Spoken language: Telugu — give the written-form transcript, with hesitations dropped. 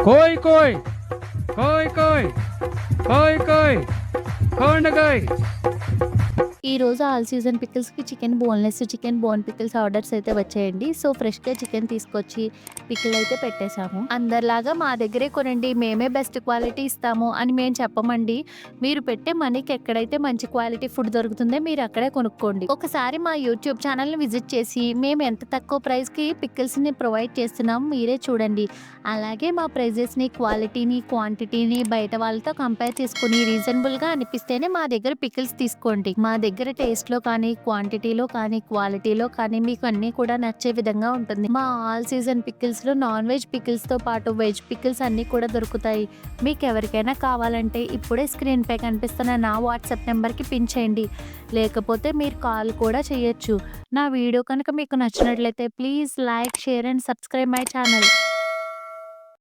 कोई कोई कोई कोई कोई कोई कौन कोई ఈరోజు ఆల్ సీజన్ పికిల్స్‌కి chicken boneless, chicken bone pickles orders అయితే వచ్చాయండి. సో, ఫ్రెష్‌గా చికెన్ తీసుకొచ్చి పికిల్ అయితే పెట్టేసాము. అందరిలాగా మా దగ్గరే కొనండి, మేమే బెస్ట్ క్వాలిటీ ఇస్తాము అని మేము చెప్పమండి. మీరు పెట్టే మనీకి ఎక్కడైతే మంచి క్వాలిటీ ఫుడ్ దొరుకుతుందో మీరు అక్కడే కొనుక్కోండి. ఒకసారి మా యూట్యూబ్ ఛానల్‌ని విజిట్ చేసి మేము ఎంత తక్కువ ప్రైస్‌కి పికిల్స్‌ని ప్రొవైడ్ చేస్తున్నాం మీరే చూడండి. అలాగే మా ప్రైజెస్‌ని, క్వాలిటీని, క్వాంటిటీని బయట వాళ్ళతో కంపేర్ చేసుకొని రీజనబుల్‌గా అనిపిస్తేనే మా దగ్గర పికిల్స్ తీసుకోండి. మా దగ్గర టేస్ట్‌లో కానీ, క్వాంటిటీలో కానీ, క్వాలిటీలో కానీ మీకు అన్నీ కూడా నచ్చే విధంగా ఉంటుంది. మా ఆల్ సీజన్ పికిల్స్‌లో నాన్ వెజ్ పికిల్స్‌తో పాటు వెజ్ పికిల్స్ అన్నీ కూడా దొరుకుతాయి. మీకు ఎవరికైనా కావాలంటే ఇప్పుడే స్క్రీన్‌పై కనిపిస్తున్న నా వాట్సాప్ నెంబర్‌కి పిన్ చేయండి. లేకపోతే మీరు కాల్ కూడా చేయొచ్చు. నా వీడియో కనుక మీకు నచ్చినట్లయితే please like, share and subscribe my channel.